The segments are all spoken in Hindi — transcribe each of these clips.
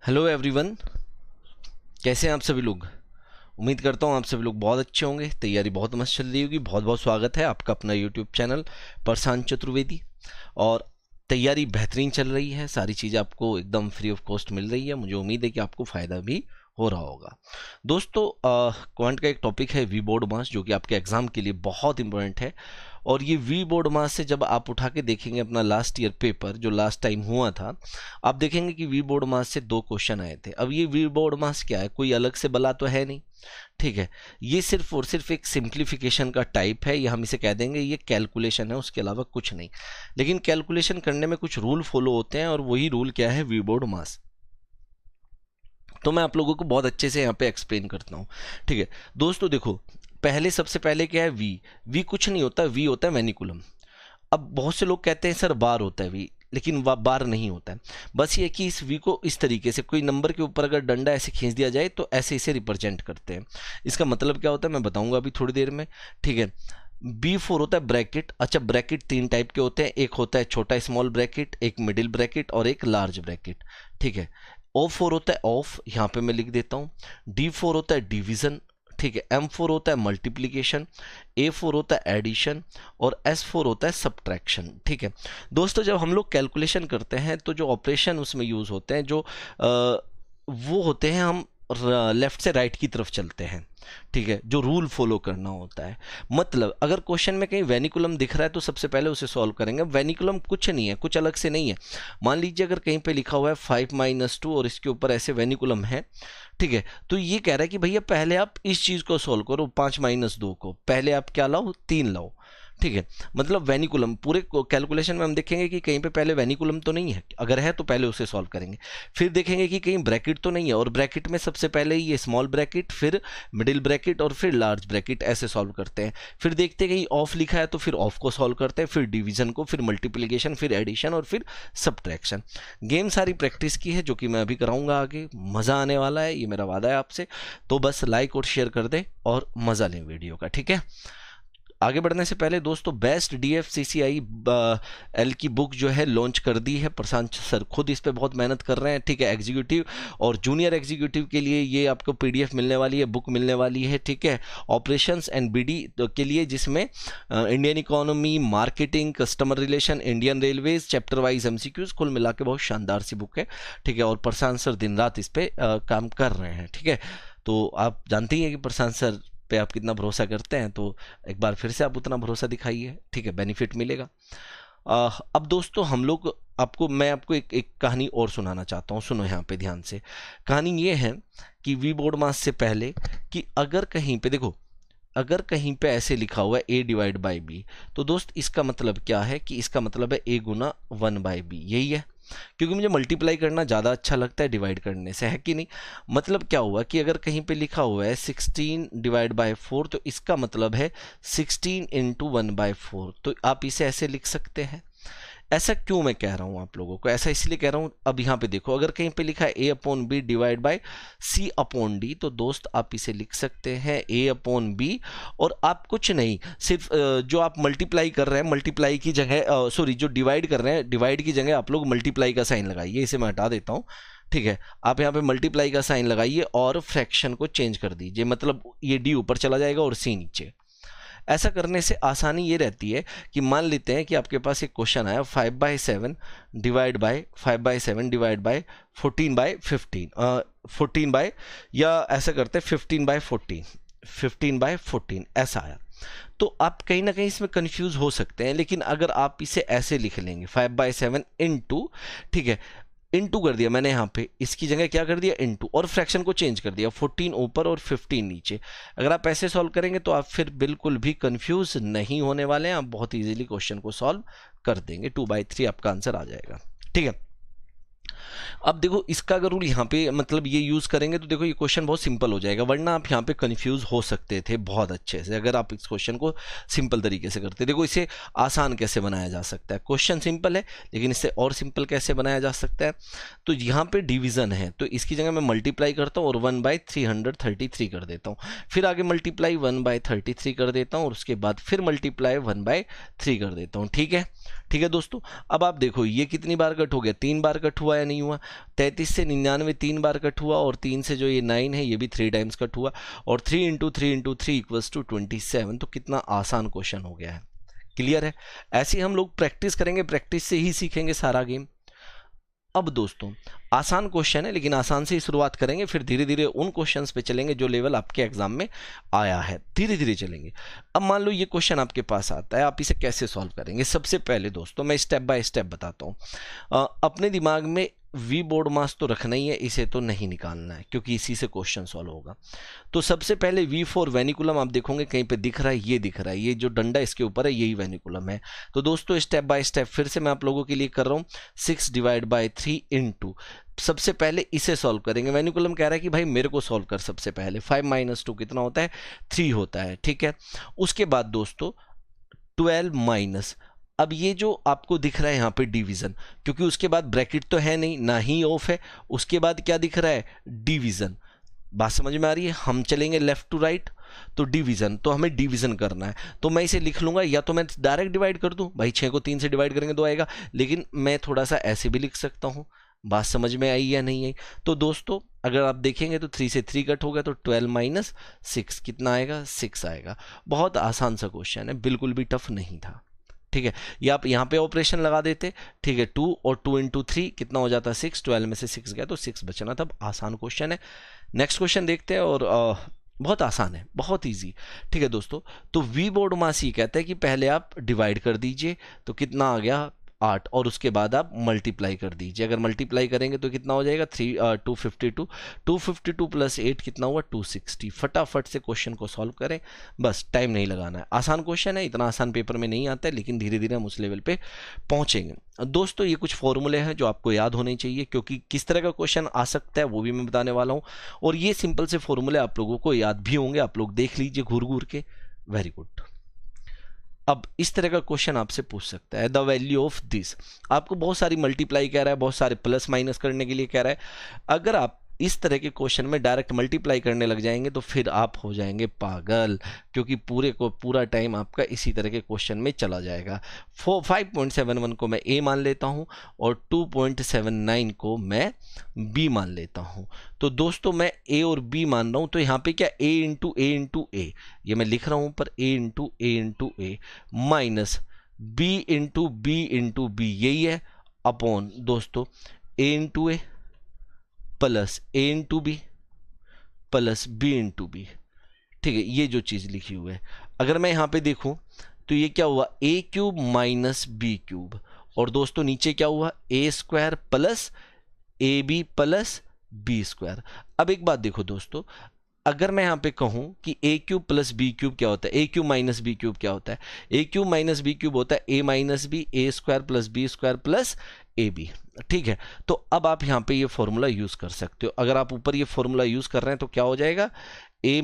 हेलो एवरीवन, कैसे हैं आप सभी लोग। उम्मीद करता हूँ आप सभी लोग बहुत अच्छे होंगे। तैयारी बहुत मस्त चल रही होगी। बहुत बहुत स्वागत है आपका अपना यूट्यूब चैनल प्रशांत चतुर्वेदी। और तैयारी बेहतरीन चल रही है, सारी चीज़ें आपको एकदम फ्री ऑफ कॉस्ट मिल रही है। मुझे उम्मीद है कि आपको फ़ायदा भी हो रहा होगा। दोस्तों, क्वांट का एक टॉपिक है वी बोर्ड मास, जो कि आपके एग्ज़ाम के लिए बहुत इंपॉर्टेंट है। और ये वी बोर्ड मास से जब आप उठा के देखेंगे अपना लास्ट ईयर पेपर जो लास्ट टाइम हुआ था, आप देखेंगे कि वी बोर्ड मास से 2 क्वेश्चन आए थे। अब ये वी बोर्ड मास क्या है, कोई अलग से बला तो है नहीं, ठीक है। ये सिर्फ और सिर्फ एक सिंप्लीफिकेशन का टाइप है, या हम इसे कह देंगे ये कैलकुलेशन है, उसके अलावा कुछ नहीं। लेकिन कैलकुलेशन करने में कुछ रूल फॉलो होते हैं, और वही रूल क्या है, वी बोर्ड मास। तो मैं आप लोगों को बहुत अच्छे से यहाँ पे एक्सप्लेन करता हूँ, ठीक है। दोस्तों देखो, पहले सबसे पहले क्या है, वी कुछ नहीं होता, वी होता है वेनिकुलम। अब बहुत से लोग कहते हैं सर बार होता है वी, लेकिन बार नहीं होता है। बस ये कि इस वी को इस तरीके से कोई नंबर के ऊपर अगर डंडा ऐसे खींच दिया जाए तो ऐसे इसे रिप्रेजेंट करते हैं। इसका मतलब क्या होता है मैं बताऊंगा अभी थोड़ी देर में, ठीक है। B4 होता है ब्रैकेट। अच्छा, ब्रैकेट 3 टाइप के होते हैं, एक होता है छोटा स्मॉल ब्रैकेट, एक मिडिल ब्रैकेट और एक लार्ज ब्रैकेट, ठीक है। O4 होता है ऑफ, यहाँ पे मैं लिख देता हूँ। D4 होता है डिवीजन, ठीक है। M4 होता है मल्टीप्लीकेशन, A4 होता है एडिशन और S4 होता है सब्ट्रैक्शन, ठीक है। दोस्तों, जब हम लोग कैलकुलेशन करते हैं तो जो ऑपरेशन उसमें यूज होते हैं, वो होते हैं, हम लेफ्ट से राइट की तरफ चलते हैं, ठीक है। जो रूल फॉलो करना होता है, मतलब अगर क्वेश्चन में कहीं वेनिकुलम दिख रहा है तो सबसे पहले उसे सॉल्व करेंगे। वेनिकुलम कुछ नहीं है, कुछ अलग से नहीं है। मान लीजिए अगर कहीं पे लिखा हुआ है 5 - 2 और इसके ऊपर ऐसे वेनिकुलम है, ठीक है। तो ये कह रहा है कि भैया पहले आप इस चीज को सॉल्व करो, 5 - 2 को पहले आप क्या लाओ, 3 लाओ, ठीक है। मतलब वेनिकुलम पूरे कैलकुलेशन में हम देखेंगे कि कहीं पे पहले वेनिकुलम तो नहीं है, अगर है तो पहले उसे सॉल्व करेंगे। फिर देखेंगे कि कहीं ब्रैकेट तो नहीं है, और ब्रैकेट में सबसे पहले ये स्मॉल ब्रैकेट, फिर मिडिल ब्रैकेट और फिर लार्ज ब्रैकेट, ऐसे सॉल्व करते हैं। फिर देखते हैं कहीं ऑफ लिखा है तो फिर ऑफ को सॉल्व करते हैं, फिर डिवीजन को, फिर मल्टीप्लीकेशन, फिर एडिशन और फिर सब्ट्रैक्शन। गेम सारी प्रैक्टिस की है, जो कि मैं अभी कराऊंगा आगे। मज़ा आने वाला है, ये मेरा वादा है आपसे। तो बस लाइक और शेयर कर दें और मज़ा लें वीडियो का, ठीक है। आगे बढ़ने से पहले दोस्तों, बेस्ट DFCCI एल की बुक जो है लॉन्च कर दी है। प्रशांत सर खुद इस पे बहुत मेहनत कर रहे हैं, ठीक है। एग्जीक्यूटिव और जूनियर एग्जीक्यूटिव के लिए ये आपको PDF मिलने वाली है, बुक मिलने वाली है, ठीक है। ऑपरेशंस एंड BD के लिए, जिसमें Indian economy, marketing, customer relation, Indian railways, chapter wise MCQs, कुल मिला के बहुत शानदार सी बुक है, ठीक है। और प्रशांत सर दिन रात इस पे काम कर रहे हैं, ठीक है। तो आप जानते ही हैं कि प्रशांत सर पे आप कितना भरोसा करते हैं, तो एक बार फिर से आप उतना भरोसा दिखाइए, ठीक है। बेनिफिट मिलेगा। अब दोस्तों, मैं आपको एक कहानी और सुनाना चाहता हूँ। सुनो यहाँ पे ध्यान से। कहानी ये है कि वी बोर्ड मास से पहले, कि अगर कहीं पे देखो, अगर कहीं पे ऐसे लिखा हुआ है A/B, तो दोस्त इसका मतलब क्या है, कि इसका मतलब है A गुना 1/B, यही है। क्योंकि मुझे मल्टीप्लाई करना ज़्यादा अच्छा लगता है डिवाइड करने से, है कि नहीं। मतलब क्या हुआ कि अगर कहीं पे लिखा हुआ है 16/4, तो इसका मतलब है 16 × 1/4, तो आप इसे ऐसे लिख सकते हैं। ऐसा क्यों मैं कह रहा हूं आप लोगों को, ऐसा इसलिए कह रहा हूं। अब यहां पे देखो, अगर कहीं पे लिखा है A/B / C/D, तो दोस्त आप इसे लिख सकते हैं A/B। और आप कुछ नहीं, सिर्फ जो आप मल्टीप्लाई कर रहे हैं, मल्टीप्लाई की जगह, सॉरी, जो डिवाइड कर रहे हैं, डिवाइड की जगह आप लोग मल्टीप्लाई का साइन लगाइए। इसे मैं हटा देता हूं, ठीक है। आप यहाँ पे मल्टीप्लाई का साइन लगाइए और फ्रैक्शन को चेंज कर दीजिए, मतलब ये D ऊपर चला जाएगा और C नीचे। ऐसा करने से आसानी ये रहती है कि मान लेते हैं कि आपके पास एक क्वेश्चन आया 5/7 divide by 5/7 divide by 14/15, 14 by, या ऐसा करते हैं 15/14, 15/14 ऐसा आया। तो आप कहीं ना कहीं इसमें कंफ्यूज हो सकते हैं, लेकिन अगर आप इसे ऐसे लिख लेंगे 5/7 इंटू, ठीक है, इंटू कर दिया मैंने यहाँ पे, इसकी जगह क्या कर दिया, इंटू, और फ्रैक्शन को चेंज कर दिया, 14 ऊपर और 15 नीचे। अगर आप ऐसे सॉल्व करेंगे तो आप फिर बिल्कुल भी कंफ्यूज नहीं होने वाले हैं, आप बहुत इजीली क्वेश्चन को सॉल्व कर देंगे। 2/3 आपका आंसर आ जाएगा, ठीक है। अब देखो, इसका अगर रूल यहाँ पे मतलब ये यूज करेंगे तो देखो ये क्वेश्चन बहुत सिंपल हो जाएगा, वरना आप यहाँ पे कंफ्यूज हो सकते थे बहुत अच्छे से अगर आप इस क्वेश्चन को सिंपल तरीके से करते। देखो, इसे आसान कैसे बनाया जा सकता है, क्वेश्चन सिंपल है लेकिन इसे और सिंपल कैसे बनाया जा सकता है। तो यहाँ पे डिवीजन है, तो इसकी जगह मैं मल्टीप्लाई करता हूँ और 1/333 कर देता हूँ, फिर आगे मल्टीप्लाई 1/33 कर देता हूँ और उसके बाद फिर मल्टीप्लाई 1/3 कर देता हूँ, ठीक है। ठीक है दोस्तों, अब आप देखो ये कितनी बार कट हो गया, 3 बार कट हुआ या नहीं हुआ। 33 से 99 3 बार कट हुआ, और 3 से जो ये 9 है ये भी 3 टाइम्स कट हुआ, और 3 इंटू 3 इंटू 3 इक्वल्स टू 27। तो कितना आसान क्वेश्चन हो गया है। क्लियर है? ऐसे ही हम लोग प्रैक्टिस करेंगे, प्रैक्टिस से ही सीखेंगे सारा गेम। अब दोस्तों आसान क्वेश्चन है, लेकिन आसान से ही शुरुआत करेंगे, फिर धीरे धीरे उन क्वेश्चंस पे चलेंगे जो लेवल आपके एग्जाम में आया है, धीरे धीरे चलेंगे। अब मान लो ये क्वेश्चन आपके पास आता है, आप इसे कैसे सॉल्व करेंगे? सबसे पहले दोस्तों मैं स्टेप बाय स्टेप बताता हूँ। अपने दिमाग में वी बोर्ड मास तो रखना ही है, इसे तो नहीं निकालना है क्योंकि इसी से क्वेश्चन सॉल्व होगा। तो सबसे पहले वी फॉर वेनिकुलम आप देखोगे कहीं पे दिख रहा है, ये दिख रहा है, ये जो डंडा इसके ऊपर है यही वेनिकुलम है। तो दोस्तों स्टेप बाय स्टेप फिर से मैं आप लोगों के लिए कर रहा हूँ। 6 डिवाइड बाय 3 इंटू, सबसे पहले इसे सॉल्व करेंगे। वेनिकुलम कह रहा है कि भाई मेरे को सॉल्व कर सबसे पहले। 5 माइनस 2 कितना होता है? 3 होता है, ठीक है। उसके बाद दोस्तों 12 माइनस, अब ये जो आपको दिख रहा है यहाँ पे डिवीजन, क्योंकि उसके बाद ब्रैकेट तो है नहीं, ना ही ऑफ है, उसके बाद क्या दिख रहा है? डिवीजन। बात समझ में आ रही है? हम चलेंगे लेफ्ट टू राइट, तो डिवीजन, तो हमें डिवीजन करना है। तो मैं इसे लिख लूंगा, या तो मैं डायरेक्ट डिवाइड कर दूं, भाई 6 को 3 से डिवाइड करेंगे 2 आएगा, लेकिन मैं थोड़ा सा ऐसे भी लिख सकता हूं। बात समझ में आई या नहीं आई? तो दोस्तों अगर आप देखेंगे तो 3 से 3 कट हो गया, तो 12 माइनस 6 कितना आएगा? 6 आएगा। बहुत आसान सा क्वेश्चन है, बिल्कुल भी टफ नहीं था, ठीक है। ये आप यहाँ पे ऑपरेशन लगा देते, ठीक है। 2 और 2 इंटू 3 कितना हो जाता है? 6। 12 में से 6 गया तो 6 बचना, तब आसान क्वेश्चन है। नेक्स्ट क्वेश्चन देखते हैं, और बहुत आसान है, बहुत इजी, ठीक है दोस्तों। तो वी बोर्ड मास ये कहता है कि पहले आप डिवाइड कर दीजिए, तो कितना आ गया? 8, और उसके बाद आप मल्टीप्लाई कर दीजिए। अगर मल्टीप्लाई करेंगे तो कितना हो जाएगा? 252। 252 प्लस 8 कितना हुआ? 260। फटाफट से क्वेश्चन को सॉल्व करें, बस टाइम नहीं लगाना है। आसान क्वेश्चन है, इतना आसान पेपर में नहीं आता है, लेकिन धीरे धीरे हम उस लेवल पे पहुंचेंगे। दोस्तों ये कुछ फॉर्मूले हैं जो आपको याद होने चाहिए, क्योंकि किस तरह का क्वेश्चन आ सकता है वो भी मैं बताने वाला हूँ। और ये सिंपल से फॉर्मूले आप लोगों को याद भी होंगे, आप लोग देख लीजिए घूर घूर के। Very good. अब इस तरह का क्वेश्चन आपसे पूछ सकता है, द वैल्यू ऑफ दिस। आपको बहुत सारी मल्टीप्लाई कह रहा है, बहुत सारे प्लस माइनस करने के लिए कह रहा है। अगर आप इस तरह के क्वेश्चन में डायरेक्ट मल्टीप्लाई करने लग जाएंगे तो फिर आप हो जाएंगे पागल, क्योंकि पूरा टाइम आपका इसी तरह के क्वेश्चन में चला जाएगा। 5.71 को मैं ए मान लेता हूं, और 2.79 को मैं बी मान लेता हूं। तो दोस्तों मैं ए और बी मान रहा हूं, तो यहाँ पे क्या? ए इंटू ए इंटू ए, ये मैं लिख रहा हूं, पर A into A into A minus B into B, यही है, अपॉन दोस्तों A into A plus A into B plus B into B, ठीक है। ये जो चीज लिखी हुई है, अगर मैं यहां पे देखूं तो ये क्या हुआ? A cube minus B cube, और दोस्तों नीचे क्या हुआ? A square plus A B plus B square. अब एक बात देखो दोस्तों, अगर मैं यहां पे कहूं कि A cube plus B cube क्या होता है? A cube minus B cube क्या होता है? A cube minus B cube होता है A minus B, A square plus B square plus A B, ठीक है। तो अब आप यहां पे ये फॉर्मूला यूज कर सकते हो। अगर आप ऊपर ये फॉर्मूला यूज कर रहे हैं तो क्या हो जाएगा? ए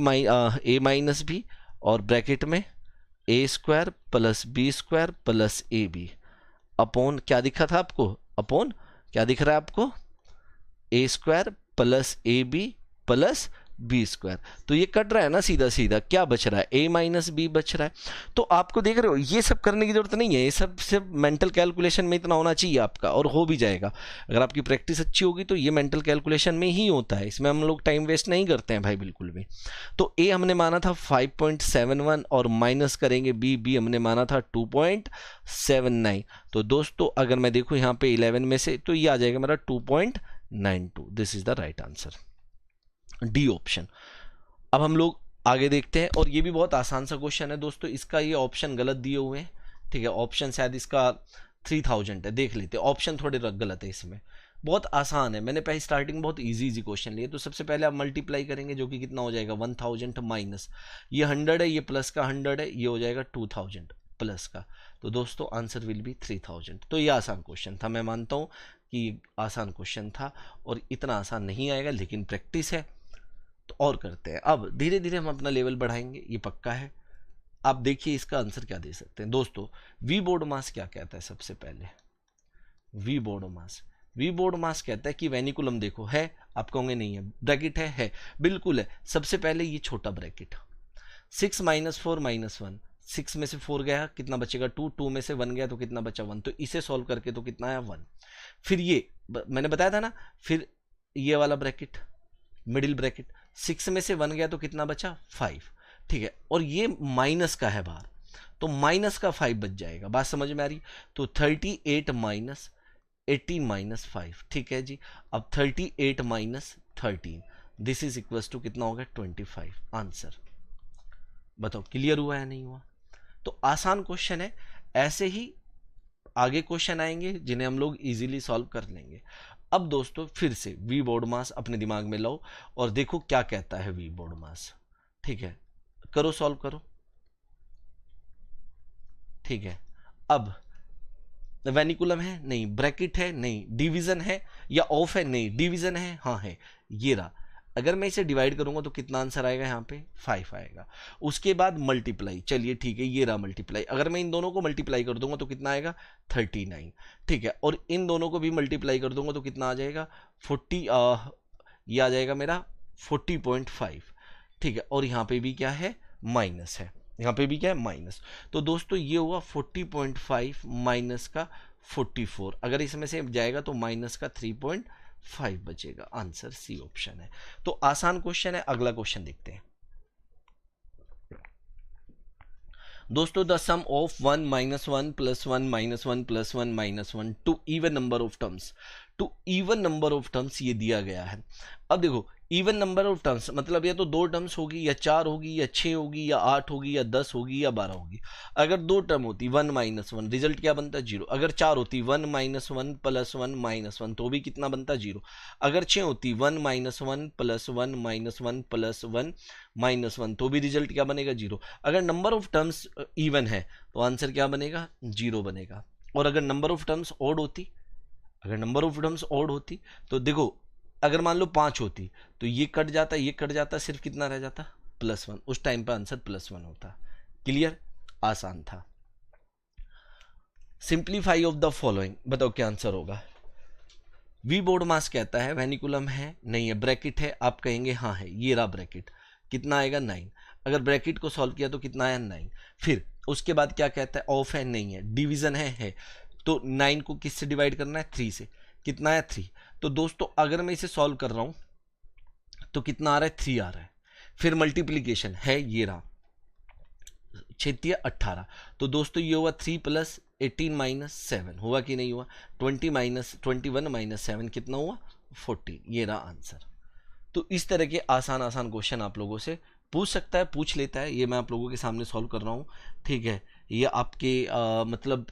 माइनस बी और ब्रैकेट में A square plus B square plus A B, upon क्या दिखा था आपको? अपॉन क्या दिख रहा है आपको? A square plus A B plus B square. तो ये कट रहा है ना सीधा सीधा, क्या बच रहा है? ए माइनस बी बच रहा है। तो आपको देख रहे हो, ये सब करने की जरूरत नहीं है, ये सब सिर्फ मेंटल कैलकुलेशन में इतना होना चाहिए आपका, और हो भी जाएगा। अगर आपकी प्रैक्टिस अच्छी होगी तो ये मेंटल कैलकुलेशन में ही होता है, इसमें हम लोग टाइम वेस्ट नहीं करते हैं भाई, बिल्कुल भी। तो ए हमने माना था 5.71, और माइनस करेंगे बी हमने माना था 2.79। तो दोस्तों अगर मैं देखूं यहाँ पे 11 में से, तो ये आ जाएगा मेरा 2.92। This is the right answer, D option. अब हम लोग आगे देखते हैं, और ये भी बहुत आसान सा क्वेश्चन है दोस्तों। इसका ये ऑप्शन गलत दिए हुए हैं, ठीक है। ऑप्शन शायद इसका 3000 है, देख लेते हैं। ऑप्शन थोड़े गलत है इसमें, बहुत आसान है। मैंने पहले स्टार्टिंग बहुत इजी क्वेश्चन लिए। तो सबसे पहले आप मल्टीप्लाई करेंगे, जो कि कितना हो जाएगा? 1000 माइनस ये 100 है, ये प्लस का 100 है, ये हो जाएगा 2000 प्लस का। तो दोस्तों आंसर विल बी 3000। तो ये आसान क्वेश्चन था, मैं मानता हूँ कि आसान क्वेश्चन था, और इतना आसान नहीं आएगा, लेकिन प्रैक्टिस है तो और करते हैं। अब धीरे धीरे हम अपना लेवल बढ़ाएंगे, ये पक्का है। आप देखिए इसका आंसर क्या दे सकते हैं दोस्तों। वी बोर्ड मास क्या कहता है? सबसे पहले वी बोर्ड मास कहता है कि वेनिकुलम देखो है, आप कहोगे नहीं है, ब्रैकेट है, बिल्कुल है। सबसे पहले ये छोटा ब्रैकेट, 6 माइनस 4 माइनस 1, 6 में से 4 गया, कितना बचेगा? 2 में से 1 गया तो कितना बचा? 1। तो इसे सॉल्व करके तो कितना आया? 1। फिर ये मैंने बताया था ना। फिर ये वाला ब्रैकेट, मिडिल ब्रैकेट, 6 में से 1 गया तो कितना बचा 5, ठीक है। और ये माइनस का है बाहर, तो माइनस का 5 बच जाएगा। बात समझ में आ रही? तो 38 माइनस 18 माइनस 5, ठीक है जी। अब 38 minus 13, this is equal to कितना होगा 25 आंसर। बताओ क्लियर हुआ या नहीं हुआ? तो आसान क्वेश्चन है। ऐसे ही आगे क्वेश्चन आएंगे जिन्हें हम लोग इजीली सॉल्व कर लेंगे। अब दोस्तों फिर से वी बोर्ड मास अपने दिमाग में लो और देखो क्या कहता है वी बोर्ड मास, ठीक है। करो, सॉल्व करो, ठीक है। अब वेनिकुलम है नहीं, ब्रैकेट है नहीं, डिवीजन है या ऑफ है नहीं, डिवीजन है, हाँ है, ये रहा। अगर मैं इसे डिवाइड करूंगा तो कितना आंसर आएगा यहाँ पे 5 आएगा। उसके बाद मल्टीप्लाई, चलिए ठीक है, ये रहा मल्टीप्लाई। अगर मैं इन दोनों को मल्टीप्लाई कर दूंगा तो कितना आएगा 39, ठीक है। और इन दोनों को भी मल्टीप्लाई कर दूंगा तो कितना आ जाएगा 40, ये आ जाएगा मेरा 40.5, ठीक है। और यहाँ पे भी क्या है माइनस है, यहाँ पे भी क्या है माइनस। तो दोस्तों ये हुआ 40.5 माइनस का 44, अगर इसमें से जाएगा तो माइनस का 3.5 बचेगा। आंसर सी ऑप्शन है। तो आसान क्वेश्चन है। अगला क्वेश्चन देखते हैं दोस्तों। The sum of 1 minus 1 plus 1 minus 1 plus 1 minus 1 to even number of terms, to even number of terms ये दिया गया है। अब देखो इवन नंबर ऑफ टर्म्स मतलब या तो 2 टर्म्स होगी या 4 होगी या 6 होगी या 8 होगी या 10 होगी या 12 होगी। अगर 2 टर्म होती 1 माइनस 1, रिजल्ट क्या बनता 0। अगर 4 होती 1 माइनस 1 प्लस 1 माइनस 1 तो भी कितना बनता 0। अगर 6 होती 1 minus 1 plus 1 minus 1 plus 1 minus 1 तो भी रिजल्ट क्या बनेगा 0। अगर नंबर ऑफ टर्म्स इवन है तो आंसर क्या बनेगा 0 बनेगा। और अगर नंबर ऑफ टर्म्स ऑड होती, अगर नंबर ऑफ टर्म्स ऑड होती तो देखो अगर मान लो 5 होती तो ये कट जाता, ये कट जाता, सिर्फ कितना रह जाता +1। उस टाइम पर आंसर +1 होता। क्लियर, आसान था। सिंप्लीफाई ऑफ द फॉलोइंग, बताओ क्या आंसर होगा। वी बोर्ड मास कहता है वेनिकुलम है नहीं है, ब्रैकेट है, आप कहेंगे हाँ है, ये रहा ब्रैकेट, कितना आएगा 9। अगर ब्रैकेट को सॉल्व किया तो कितना आया 9। फिर उसके बाद क्या कहता है ऑफ है नहीं है, डिवीजन है। तो 9 को किससे डिवाइड करना है 3 से, कितना है 3। तो दोस्तों अगर मैं इसे सॉल्व कर रहा हूं तो कितना आ रहा है 3 आ रहा है। फिर मल्टीप्लीकेशन है, ये रहा 6 18। तो दोस्तों ये हुआ 3 + 18 माइनस 7, हुआ कि नहीं हुआ। 21 माइनस 7 कितना हुआ 14, ये रहा आंसर। तो इस तरह के आसान आसान क्वेश्चन आप लोगों से पूछ सकता है, पूछ लेता है। ये मैं आप लोगों के सामने सॉल्व कर रहा हूँ, ठीक है। ये आपके मतलब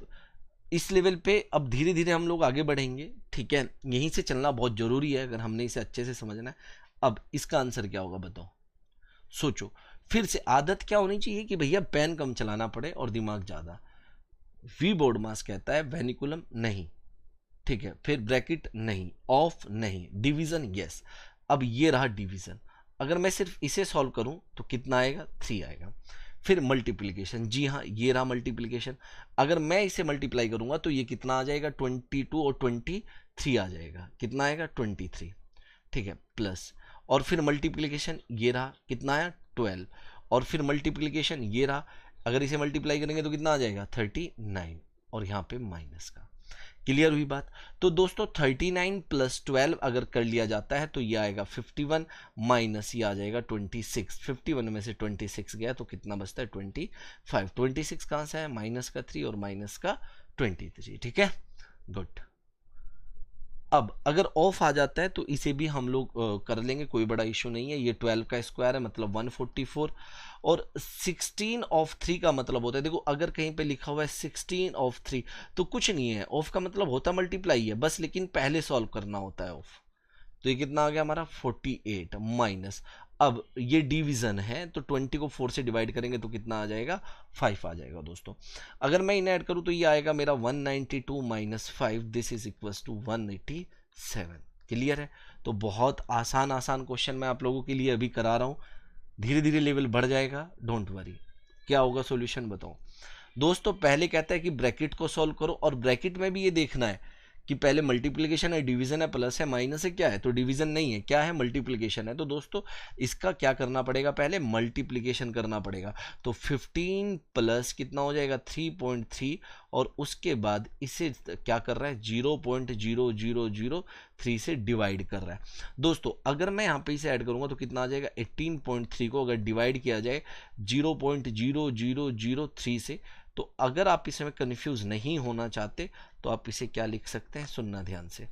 इस लेवल पे अब धीरे धीरे हम लोग आगे बढ़ेंगे, ठीक है। यहीं से चलना बहुत जरूरी है अगर हमने इसे अच्छे से समझना है। अब इसका आंसर क्या होगा बताओ, सोचो। फिर से आदत क्या होनी चाहिए कि भैया पेन कम चलाना पड़े और दिमाग ज्यादा। वी बोर्ड मास कहता है वेनिकुलम नहीं, ठीक है। फिर ब्रैकेट नहीं, ऑफ नहीं, डिवीजन यस। अब ये रहा डिवीजन, अगर मैं सिर्फ इसे सॉल्व करूं तो कितना आएगा 3 आएगा। फिर मल्टीप्लिकेशन, जी हाँ ये रहा मल्टीप्लिकेशन, अगर मैं इसे मल्टीप्लाई करूंगा तो ये कितना आ जाएगा 22 और 23 आ जाएगा, कितना आएगा 23, ठीक है। प्लस और फिर मल्टीप्लिकेशन ये रहा, कितना आया 12। और फिर मल्टीप्लिकेशन ये रहा, अगर इसे मल्टीप्लाई करेंगे तो कितना आ जाएगा 39 और यहाँ पे माइनस का। क्लियर हुई बात। तो दोस्तों 39 + 12 अगर कर लिया जाता है तो ये आएगा 51 माइनस ये आ जाएगा 26। 51 में से 26 गया तो कितना बचता है 25। 26 कहाँ से है माइनस का 3 और माइनस का 23, ठीक है। गुड। अब अगर ऑफ आ जाता है तो इसे भी हम लोग कर लेंगे, कोई बड़ा इशू नहीं है। ये 12 का स्क्वायर है मतलब 144 और 16 ऑफ 3 का मतलब होता है, देखो अगर कहीं पे लिखा हुआ है 16 ऑफ 3 तो कुछ नहीं है, ऑफ का मतलब होता मल्टीप्लाई है बस, लेकिन पहले सॉल्व करना होता है ऑफ। तो ये कितना आ गया हमारा 48 माइनस, अब ये डिवीजन है तो 20 को 4 से डिवाइड करेंगे तो कितना आ जाएगा 5 आ जाएगा दोस्तों। अगर मैं इन्हें ऐड करूं तो ये आएगा मेरा 192 minus 5, this is equals to 187। Clear है। तो बहुत आसान आसान क्वेश्चन मैं आप लोगों के लिए अभी करा रहा हूं, धीरे धीरे लेवल बढ़ जाएगा, डोंट वरी। क्या होगा सॉल्यूशन बताओ दोस्तों। पहले कहता है कि ब्रैकेट को सॉल्व करो और ब्रैकेट में भी ये देखना है कि पहले मल्टीप्लिकेशन है, डिवीजन है, प्लस है, माइनस है, क्या है, तो डिवीजन नहीं है, क्या है, मल्टीप्लिकेशन है। तो दोस्तों इसका क्या करना पड़ेगा, पहले मल्टीप्लिकेशन करना पड़ेगा। तो 15 प्लस कितना हो जाएगा 3.3, और उसके बाद इसे क्या कर रहा है 0.0003 से डिवाइड कर रहा है। दोस्तों अगर मैं यहाँ पे इसे ऐड करूँगा तो कितना आ जाएगा 18.3 को अगर डिवाइड किया जाए 0.0003 से, तो अगर आप इसमें कंफ्यूज नहीं होना चाहते तो आप इसे क्या लिख सकते हैं, सुनना ध्यान से,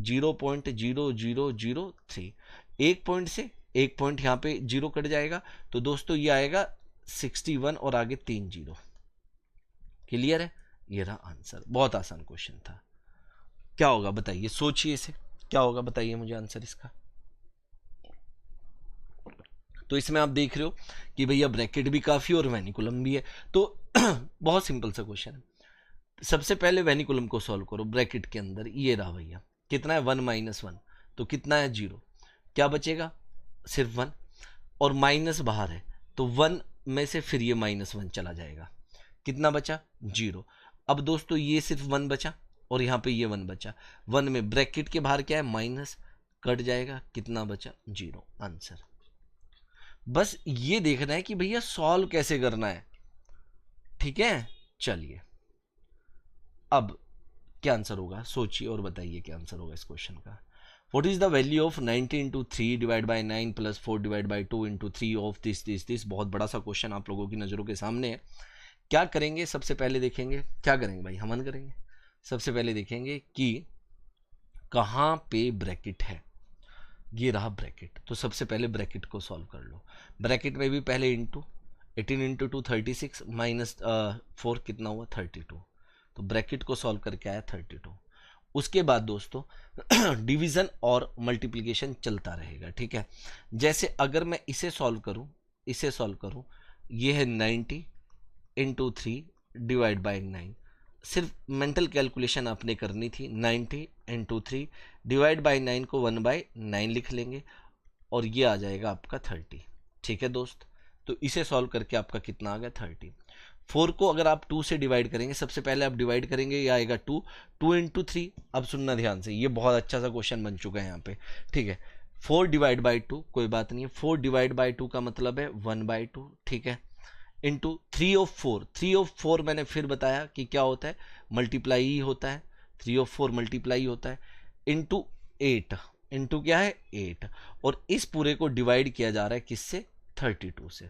0.0003, एक पॉइंट से एक पॉइंट यहाँ पे जीरो कट जाएगा, तो दोस्तों ये आएगा 61 और आगे 3 जीरो। क्लियर है, ये रहा आंसर। बहुत आसान क्वेश्चन था। क्या होगा बताइए, सोचिए इसे, क्या होगा बताइए मुझे आंसर इसका। तो इसमें आप देख रहे हो कि भैया ब्रैकेट भी काफी और वेनिकुलम भी है, तो बहुत सिंपल सा क्वेश्चन है। सबसे पहले वेनिकुलम को सॉल्व करो, ब्रैकेट के अंदर ये रहा भैया, कितना है 1 - 1, तो कितना है 0, क्या बचेगा सिर्फ 1, और माइनस बाहर है तो 1 में से फिर ये -1 चला जाएगा, कितना बचा 0। अब दोस्तों ये सिर्फ 1 बचा और यहाँ पे ये 1 बचा, 1 में ब्रैकेट के बाहर क्या है माइनस, कट जाएगा, कितना बचा 0, आंसर। बस ये देखना है कि भैया सॉल्व कैसे करना है, ठीक है। चलिए अब क्या आंसर होगा, सोचिए और बताइए क्या आंसर होगा इस क्वेश्चन का। What is the value of 90 × 3 divide by 9 + 4 divide by 2 × 3 of this. बहुत बड़ा सा क्वेश्चन आप लोगों की नजरों के सामने है। क्या करेंगे, सबसे पहले देखेंगे, क्या करेंगे भाई, हमन करेंगे। सबसे पहले देखेंगे कि कहाँ पे ब्रैकेट है, ये रहा ब्रैकेट, तो सबसे पहले ब्रैकेट को सॉल्व कर लो। ब्रैकेट में भी पहले इंटू 18 × 2 36 - 4 कितना हुआ 32, तो ब्रैकेट को सॉल्व करके आया 32। उसके बाद दोस्तों डिवीजन और मल्टीप्लिकेशन चलता रहेगा, ठीक है। जैसे अगर मैं इसे सॉल्व करूं, ये है 90 × 3 डिवाइड बाय 9, सिर्फ मेंटल कैलकुलेशन आपने करनी थी, 90 × 3 डिवाइड बाय 9 को 1/9 लिख लेंगे और ये आ जाएगा आपका 30, ठीक है दोस्त। तो इसे सॉल्व करके आपका कितना आ गया 30। 4 को अगर आप 2 से डिवाइड करेंगे, सबसे पहले आप डिवाइड करेंगे, ये आएगा 2 × 3। अब सुनना ध्यान से, ये बहुत अच्छा सा क्वेश्चन बन चुका है यहाँ पे, ठीक है। 4 डिवाइड बाई 2 कोई बात नहीं है, 4 डिवाइड बाई 2 का मतलब है 1/2, ठीक है, इंटू 3 ऑफ 4। 3 ऑफ 4 मैंने फिर बताया कि क्या होता है, मल्टीप्लाई ही होता है, 3 ऑफ 4 मल्टीप्लाई होता है, इंटू 8, इंटू क्या है 8, और इस पूरे को डिवाइड किया जा रहा है किससे 32 से,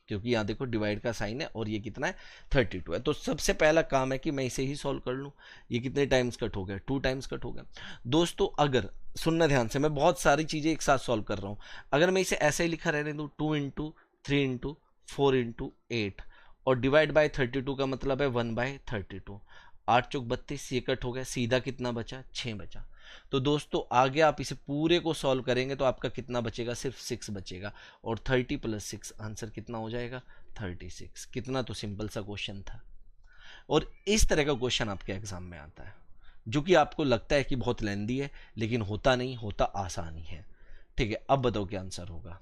क्योंकि यहाँ देखो डिवाइड का साइन है और ये कितना है 32 है। तो सबसे पहला काम है कि मैं इसे ही सॉल्व कर लूँ। ये कितने टाइम्स कट हो गया, 2 टाइम्स कट हो गया। दोस्तों अगर सुनना ध्यान से, मैं बहुत सारी चीज़ें एक साथ सॉल्व कर रहा हूँ, अगर मैं इसे ऐसे ही लिखा रहने दूँ 2 × 3 × 4 × 8 और डिवाइड बाय 32 का मतलब है 1/32, 8 चौक 32, ये कट हो गया, सीधा कितना बचा 6 बचा। तो दोस्तों आगे आप इसे पूरे को सॉल्व करेंगे तो आपका कितना बचेगा, सिर्फ 6 बचेगा, और 30 + 6 आंसर कितना हो जाएगा 36। कितना तो सिंपल सा क्वेश्चन था, और इस तरह का क्वेश्चन आपके एग्जाम में आता है, जो कि आपको लगता है कि बहुत लेंदी है, लेकिन होता नहीं, होता आसानी है, ठीक है। अब बताओ क्या आंसर होगा,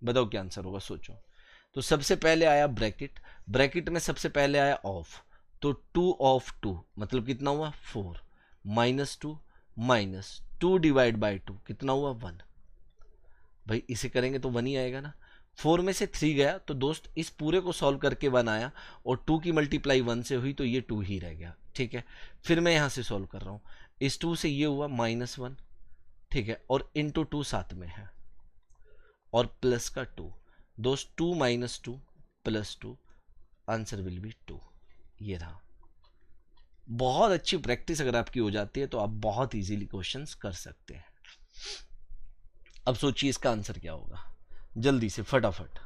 बताओ क्या आंसर होगा, सोचो। तो सबसे पहले आया ब्रैकेट, ब्रैकेट में सबसे पहले आया ऑफ, तो 2 ऑफ 2 मतलब कितना हुआ 4, -2 डिवाइड बाय 2 कितना हुआ 1, भाई इसे करेंगे तो 1 ही आएगा ना। 4 में से 3 गया तो दोस्त इस पूरे को सॉल्व करके 1 आया, और 2 की मल्टीप्लाई 1 से हुई तो ये 2 ही रह गया, ठीक है। फिर मैं यहां से सॉल्व कर रहा हूं, इस 2 से ये हुआ -1, ठीक है, और इंटू 2 साथ में है और प्लस का 2, दोस्त 2 - 2 + 2, आंसर विल बी 2, ये रहा। बहुत अच्छी प्रैक्टिस अगर आपकी हो जाती है तो आप बहुत इजीली क्वेश्चंस कर सकते हैं। अब सोचिए इसका आंसर क्या होगा, जल्दी से फटाफट।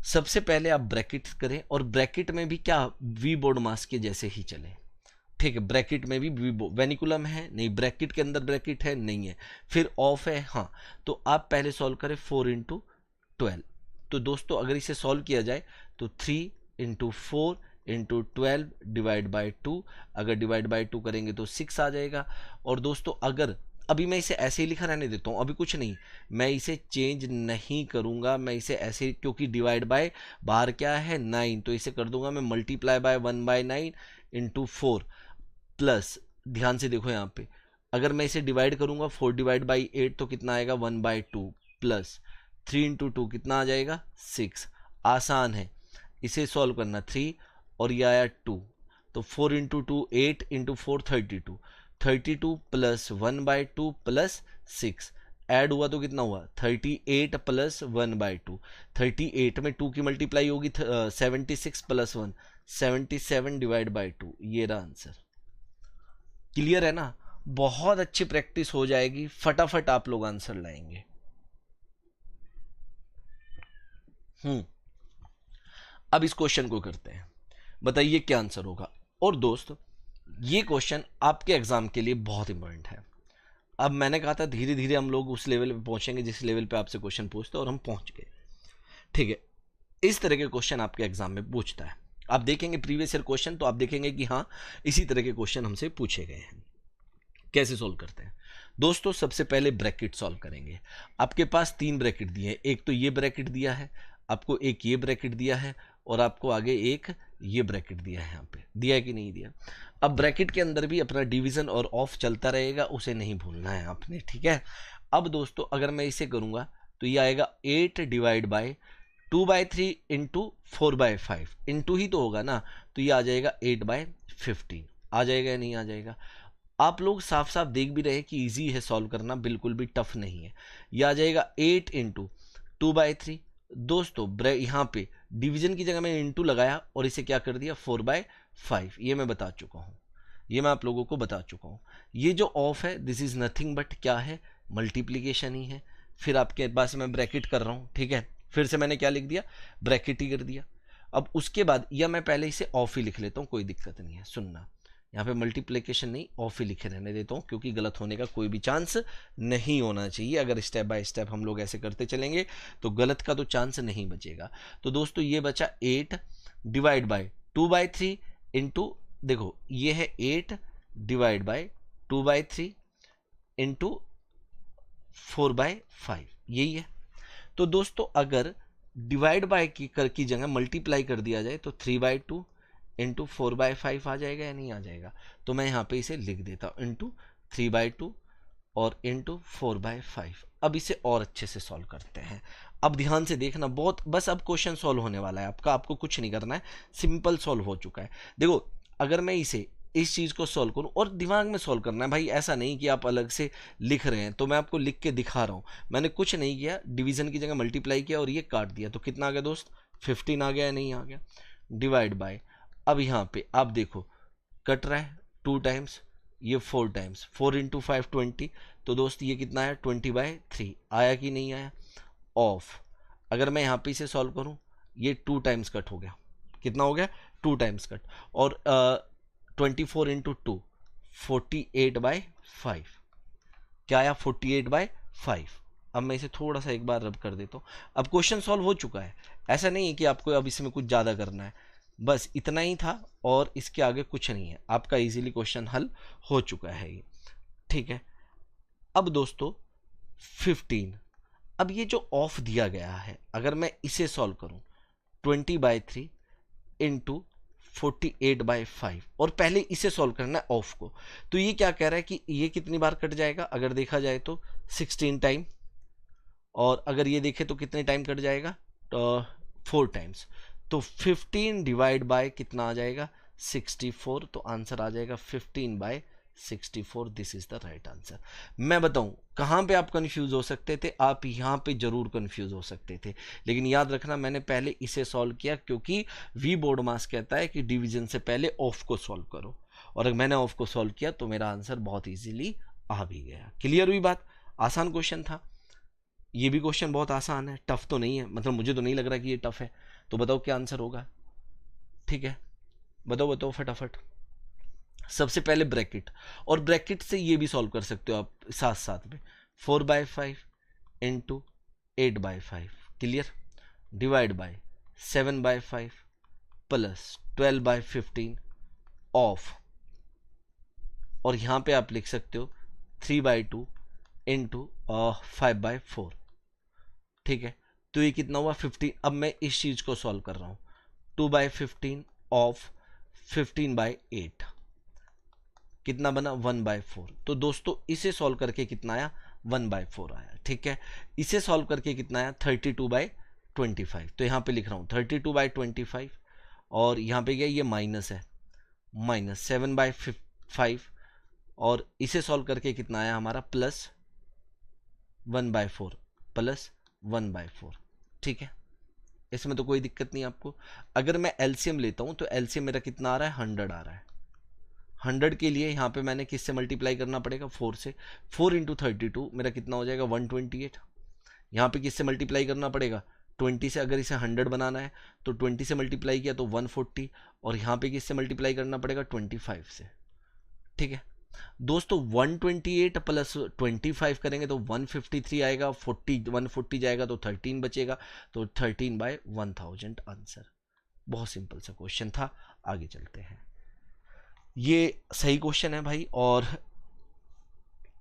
सबसे पहले आप ब्रैकेट करें, और ब्रैकेट में भी क्या वी बोर्ड मास के जैसे ही चले, ठीक है। ब्रैकेट में भी वी वेनिकुलम है नहीं, ब्रैकेट के अंदर ब्रैकेट है नहीं है, फिर ऑफ है हाँ, तो आप पहले सॉल्व करें 4 × 12। तो दोस्तों अगर इसे सॉल्व किया जाए तो 3 × 4 × 12 डिवाइड बाय 2, अगर डिवाइड बाय 2 करेंगे तो 6 आ जाएगा। और दोस्तों अगर अभी मैं इसे ऐसे ही लिखा रहने देता हूँ, अभी कुछ नहीं, मैं इसे चेंज नहीं करूंगा, मैं इसे ऐसे, क्योंकि डिवाइड बाय बाहर क्या है 9, तो इसे कर दूंगा मैं मल्टीप्लाई बाय 1/9 × 4 प्लस ध्यान से देखो यहाँ पे, अगर मैं इसे डिवाइड करूंगा 4 डिवाइड बाई 8 तो कितना आएगा 1/2 प्लस 3 इंटू 2 कितना आ जाएगा 6। आसान है इसे सॉल्व करना, 3 और ये आया 2, तो 4 into 2 8 into 4 32, 32 plus 1/2 plus 6 add हुआ तो कितना हुआ 38 प्लस 1/2। 38 में 2 की मल्टीप्लाई होगी 76 प्लस 1 77 डिवाइड बाई 2, ये रहा आंसर। क्लियर है ना? बहुत अच्छी प्रैक्टिस हो जाएगी, फटाफट आप लोग आंसर लाएंगे। अब इस क्वेश्चन को करते हैं, बताइए क्या आंसर होगा। और दोस्त ये क्वेश्चन आपके एग्जाम के लिए बहुत इंपॉर्टेंट है। अब मैंने कहा था धीरे धीरे हम लोग उस लेवल पे पहुंचेंगे जिस लेवल पे आपसे क्वेश्चन पूछते हैं, और हम पहुंच गए। ठीक है, इस तरह के क्वेश्चन आपके एग्जाम में पूछता है। आप देखेंगे प्रीवियस ईयर क्वेश्चन तो आप देखेंगे कि हाँ इसी तरह के क्वेश्चन हमसे पूछे गए हैं। कैसे सॉल्व करते हैं दोस्तों? सबसे पहले ब्रैकेट सॉल्व करेंगे। आपके पास 3 ब्रैकेट दिए हैं, एक तो ये ब्रैकेट दिया है आपको, एक ये ब्रैकेट दिया है, और आपको आगे एक ये ब्रैकेट दिया है। यहाँ पे दिया है कि नहीं दिया? अब ब्रैकेट के अंदर भी अपना डिवीजन और ऑफ चलता रहेगा, उसे नहीं भूलना है आपने, ठीक है। अब दोस्तों अगर मैं इसे करूंगा तो ये आएगा 8 डिवाइड बाय 2/3 इंटू 4/5, इंटू ही तो होगा ना, तो ये आ जाएगा 8/15। आ जाएगा या नहीं आ जाएगा? आप लोग साफ साफ देख भी रहे कि इजी है सॉल्व करना, बिल्कुल भी टफ नहीं है। ये आ जाएगा 8 इंटू 2/3। दोस्तों यहाँ पे डिवीजन की जगह मैं इंटू लगाया और इसे क्या कर दिया 4/5। ये मैं बता चुका हूँ, ये मैं आप लोगों को बता चुका हूँ। ये जो ऑफ है दिस इज नथिंग बट क्या है, मल्टीप्लीकेशन ही है। फिर आपके पास मैं ब्रैकेट कर रहा हूँ, ठीक है, फिर से मैंने क्या लिख दिया ब्रैकेट ही कर दिया। अब उसके बाद या मैं पहले इसे ऑफ ही लिख लेता हूँ, कोई दिक्कत नहीं है। सुनना, यहाँ पे मल्टीप्लिकेशन नहीं ऑफ ही लिखे रहने देता हूँ, क्योंकि गलत होने का कोई भी चांस नहीं होना चाहिए। अगर स्टेप बाय स्टेप हम लोग ऐसे करते चलेंगे तो गलत का तो चांस नहीं बचेगा। तो दोस्तों ये बचा 8 डिवाइड बाय 2/3 इंटू, देखो ये है 8 डिवाइड बाय 2/3 इंटू 4/5, यही है। तो दोस्तों अगर डिवाइड बाय की जगह मल्टीप्लाई कर दिया जाए तो 3/2 इंटू 4/5 आ जाएगा या नहीं आ जाएगा? तो मैं यहाँ पे इसे लिख देता हूँ इंटू 3/2 और इंटू 4/5। अब इसे और अच्छे से सॉल्व करते हैं। अब ध्यान से देखना, बहुत बस अब क्वेश्चन सॉल्व होने वाला है आपको कुछ नहीं करना है, सिंपल सॉल्व हो चुका है। देखो अगर मैं इसे इस चीज़ को सॉल्व करूं और दिमाग में सॉल्व करना है भाई, ऐसा नहीं कि आप अलग से लिख रहे हैं। तो मैं आपको लिख के दिखा रहा हूं, मैंने कुछ नहीं किया, डिवीजन की जगह मल्टीप्लाई किया और ये काट दिया, तो कितना आ गया दोस्त 15 आ गया या नहीं आ गया? डिवाइड बाय, अब यहाँ पे आप देखो कट रहा है 2 टाइम्स, ये 4 टाइम्स, 4 इंटू 5 20, तो दोस्त ये कितना आया 20/3 आया कि नहीं आया? ऑफ, अगर मैं यहाँ पे इसे सॉल्व करूँ ये 2 टाइम्स कट हो गया, कितना हो गया 2 टाइम्स कट, और 24 इंटू 2 48/5, क्या आया 48/5। अब मैं इसे थोड़ा सा एक बार रब कर देता हूँ। अब क्वेश्चन सॉल्व हो चुका है, ऐसा नहीं है कि आपको अब इसमें कुछ ज़्यादा करना है, बस इतना ही था और इसके आगे कुछ नहीं है। आपका इजीली क्वेश्चन हल हो चुका है ये, ठीक है। अब दोस्तों 15, अब ये जो ऑफ दिया गया है अगर मैं इसे सॉल्व करूं 20/3 इंटू 48/5, और पहले इसे सॉल्व करना है ऑफ को, तो ये क्या कह रहा है कि ये कितनी बार कट जाएगा? अगर देखा जाए तो 16 टाइम, और अगर ये देखे तो कितने टाइम कट जाएगा? तो 4 टाइम्स, तो 15 डिवाइड बाय कितना आ जाएगा 64, तो आंसर आ जाएगा 15/64। This is the right answer. मैं बताऊं कहां पे आप कंफ्यूज हो सकते थे, आप यहां पे जरूर कंफ्यूज हो सकते थे, लेकिन याद रखना मैंने पहले इसे सॉल्व किया क्योंकि वी बोर्ड मास कहता है कि डिवीजन से पहले ऑफ को सॉल्व करो, और अगर मैंने ऑफ को सॉल्व किया तो मेरा आंसर बहुत इजीली आ भी गया। क्लियर हुई बात? आसान क्वेश्चन था, ये भी क्वेश्चन बहुत आसान है, टफ तो नहीं है, मतलब मुझे तो नहीं लग रहा कि ये टफ है। तो बताओ क्या आंसर होगा? ठीक है, बताओ बताओ फटाफट। सबसे पहले ब्रैकेट, और ब्रैकेट से ये भी सॉल्व कर सकते हो आप साथ साथ में, 4/5 into 8/5, clear, divide by 7/5 plus 12/15 of, और यहां पे आप लिख सकते हो 3/2 इंटू 5/4, ठीक है। तो ये कितना हुआ 15। अब मैं इस चीज को सॉल्व कर रहा हूं 2/15 ऑफ 15/8, कितना बना 1/4। तो दोस्तों इसे सॉल्व करके कितना आया 1/4 आया। ठीक है, इसे सॉल्व करके कितना आया 32/25। तो यहाँ पे लिख रहा हूँ 32/25 और यहाँ पे क्या ये माइनस है, माइनस 7/5 और इसे सॉल्व करके कितना आया हमारा प्लस 1/4 प्लस 1/4। ठीक है, इसमें तो कोई दिक्कत नहीं आपको। अगर मैं एलसीएम लेता हूं तो एलसीएम मेरा कितना आ रहा है 100 आ रहा है। 100 के लिए यहाँ पे मैंने किससे मल्टीप्लाई करना पड़ेगा 4 से। 4 इंटू 32 मेरा कितना हो जाएगा 128। यहाँ पे किससे मल्टीप्लाई करना पड़ेगा 20 से। अगर इसे 100 बनाना है तो 20 से मल्टीप्लाई किया तो 140 और यहाँ पे किससे मल्टीप्लाई करना पड़ेगा 25 से। ठीक है दोस्तों 128 प्लस 25 करेंगे तो 153 आएगा, 140 जाएगा तो 13 बचेगा, तो 13/1000 आंसर। बहुत सिंपल सा क्वेश्चन था। आगे चलते हैं, ये सही क्वेश्चन है भाई और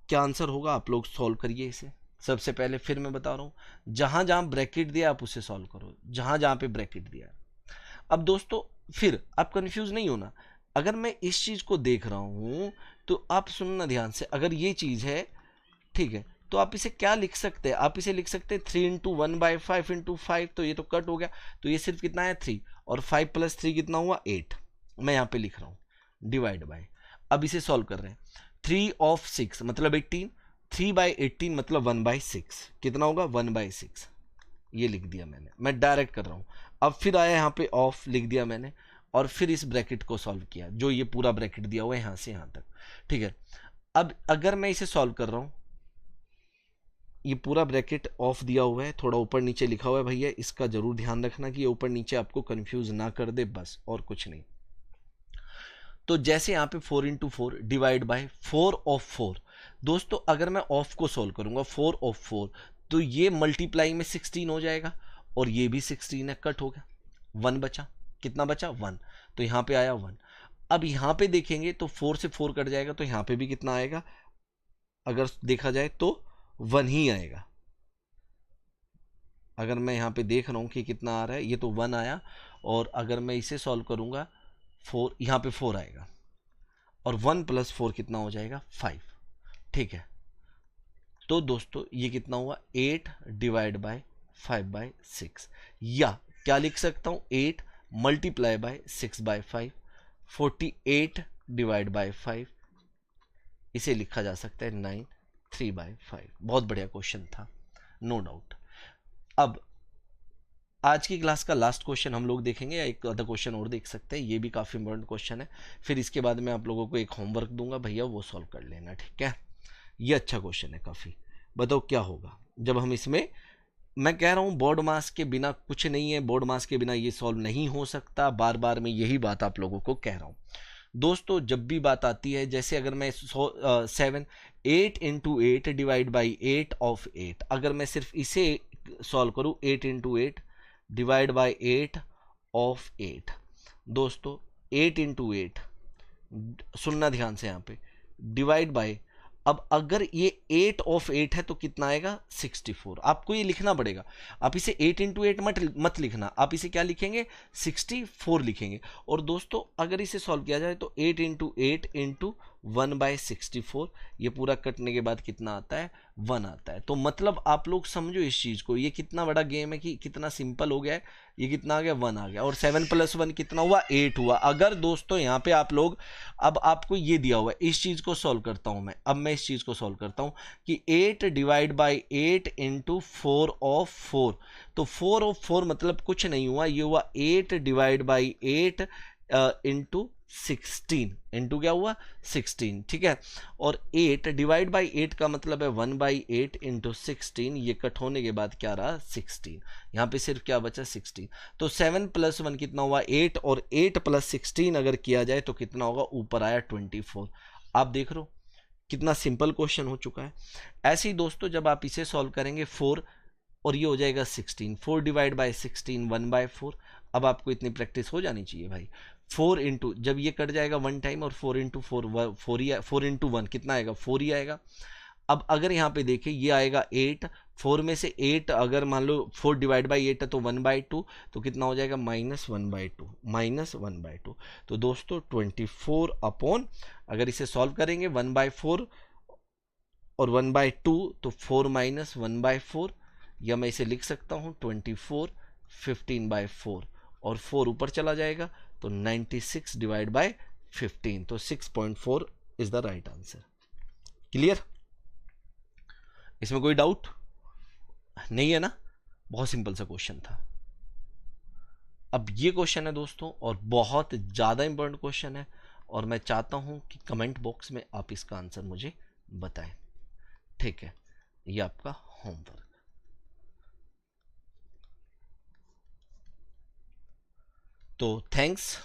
क्या आंसर होगा आप लोग सॉल्व करिए इसे। सबसे पहले फिर मैं बता रहा हूं जहां जहां ब्रैकेट दिया आप उसे सॉल्व करो, जहां जहां पे ब्रैकेट दिया। अब दोस्तों फिर आप कंफ्यूज नहीं होना, अगर मैं इस चीज को देख रहा हूं तो आप सुनना ध्यान से। अगर ये चीज है ठीक है तो आप इसे क्या लिख सकते हैं, आप इसे लिख सकते हैं 3 इंटू 1/5 इंटू 5, तो ये तो कट हो गया, तो ये सिर्फ कितना है 3 और 5 प्लस 3 कितना हुआ 8। मैं यहाँ पे लिख रहा हूँ डिवाइड बाय। अब इसे सॉल्व कर रहे हैं 3 ऑफ 6 मतलब 18, 3/18 मतलब 1/6 कितना होगा 1/6। ये लिख दिया मैंने, मैं डायरेक्ट कर रहा हूँ। अब फिर आया यहाँ पे ऑफ लिख दिया मैंने और फिर इस ब्रैकेट को सॉल्व किया, जो ये पूरा ब्रैकेट दिया हुआ है यहाँ से यहाँ तक। ठीक है, अब अगर मैं इसे सॉल्व कर रहा हूँ, ये पूरा ब्रैकेट ऑफ दिया हुआ है, थोड़ा ऊपर नीचे लिखा हुआ है भैया, इसका जरूर ध्यान रखना कि ये ऊपर नीचे आपको कंफ्यूज ना कर दे, बस और कुछ नहीं। तो जैसे यहाँ पे 4 इंटू 4 डिवाइड बाय 4 ऑफ 4। दोस्तों अगर मैं ऑफ को सॉल्व करूंगा 4 ऑफ 4 तो ये मल्टीप्लाई में 16 हो जाएगा और ये भी 16 है, कट हो गया, 1 बचा। कितना बचा 1, तो यहाँ पे आया 1। अब यहाँ पे देखेंगे तो 4 से 4 कट जाएगा तो यहाँ पे भी कितना आएगा, अगर देखा जाए तो 1 ही आएगा। अगर मैं यहाँ पे देख रहा हूँ कि कितना आ रहा है, ये तो 1 आया और अगर मैं इसे सॉल्व करूंगा 4, यहाँ पे 4 आएगा और 1 प्लस 4 कितना हो जाएगा 5। ठीक है, तो दोस्तों ये कितना हुआ 8 डिवाइड बाय 5/6, या क्या लिख सकता हूँ 8 मल्टीप्लाई बाय 6/5, 48 डिवाइड बाय 5, इसे लिखा जा सकता है 9 3/5। बहुत बढ़िया क्वेश्चन था, नो डाउट। अब आज की क्लास का लास्ट क्वेश्चन हम लोग देखेंगे, या एक आधा क्वेश्चन और देख सकते हैं, ये भी काफ़ी इंपॉर्टेंट क्वेश्चन है। फिर इसके बाद मैं आप लोगों को एक होमवर्क दूंगा भैया, वो सॉल्व कर लेना। ठीक है, ये अच्छा क्वेश्चन है काफ़ी। बताओ क्या होगा जब हम इसमें, मैं कह रहा हूँ बोर्ड मास के बिना कुछ नहीं है, बोर्ड मास के बिना ये सॉल्व नहीं हो सकता, बार बार मैं यही बात आप लोगों को कह रहा हूँ। दोस्तों जब भी बात आती है, जैसे अगर मैं 8 इंटू 8 डिवाइड बाई 8 ऑफ 8, अगर मैं सिर्फ इसे सॉल्व करूँ 8 इंटू 8 डिवाइड बाई 8 ऑफ 8, दोस्तों 8 इंटू 8, सुनना ध्यान से यहाँ पे, डिवाइड बाय, अब अगर ये 8 ऑफ 8 है तो कितना आएगा 64। आपको ये लिखना पड़ेगा, आप इसे 8 इंटू 8 मत लिखना, आप इसे क्या लिखेंगे 64 लिखेंगे। और दोस्तों अगर इसे सॉल्व किया जाए तो 8 इंटू 8 इंटू 1/64, ये पूरा कटने के बाद कितना आता है 1 आता है। तो मतलब आप लोग समझो इस चीज को, ये कितना बड़ा गेम है कि कितना सिंपल हो गया है। ये कितना आ गया 1 आ गया और 7 + 1 कितना हुआ 8 हुआ। अगर दोस्तों यहाँ पे आप लोग, अब आपको ये दिया हुआ है, इस चीज को सॉल्व करता हूं मैं, अब मैं इस चीज को सॉल्व करता हूं कि 8 डिवाइड बाई 8 इंटू 4 ऑफ 4, तो 4 ऑफ 4 मतलब कुछ नहीं हुआ, ये हुआ 8 डिवाइड बाई 8 इंटू 16, इंटू क्या हुआ 16। ठीक है, और 8 डिवाइड बाई 8 का मतलब है 1/8 इंटू 16, ये कट होने के बाद क्या रहा 16, यहाँ पे सिर्फ क्या बचा 16। तो 7 + 1 कितना हुआ 8, और 8 + 16 अगर किया जाए तो कितना होगा, ऊपर आया 24। आप देख रहे हो कितना सिंपल क्वेश्चन हो चुका है। ऐसे ही दोस्तों जब आप इसे सॉल्व करेंगे 4 और ये हो जाएगा 16, 4 डिवाइड बाई 16 1/4। अब आपको इतनी प्रैक्टिस हो जानी चाहिए भाई। 4 इंटू, जब ये कट जाएगा 1 टाइम, और 4 इंटू 4 इंटू 1 कितना आएगा 4 ही आएगा। अब अगर यहाँ पे देखें ये आएगा 8, 4 में से 8 अगर मान लो 4 डिवाइड बाई 8 है तो 1/2, तो कितना हो जाएगा -1/2, -1/2। तो दोस्तों 24/, अगर इसे सॉल्व करेंगे 1/4 और 1/2 तो 4 माइनस 1/4, या मैं इसे लिख सकता हूँ 24 15/4 और 4 ऊपर चला जाएगा तो 96 डिवाइड बाय 15, तो 6.4 is the right answer. Clear? इसमें कोई डाउट नहीं है ना? बहुत सिंपल सा क्वेश्चन था। अब ये क्वेश्चन है दोस्तों, और बहुत ज़्यादा इंपॉर्टेंट क्वेश्चन है, और मैं चाहता हूं कि कमेंट बॉक्स में आप इसका आंसर मुझे बताएं। ठीक है, ये आपका होमवर्क। तो थैंक्स।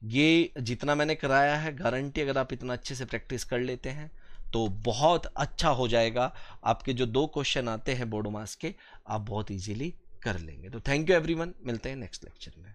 ये जितना मैंने कराया है, गारंटी अगर आप इतना अच्छे से प्रैक्टिस कर लेते हैं तो बहुत अच्छा हो जाएगा। आपके जो 2 क्वेश्चन आते हैं बोर्ड मास के, आप बहुत इजीली कर लेंगे। तो थैंक यू एवरीवन, मिलते हैं नेक्स्ट लेक्चर में।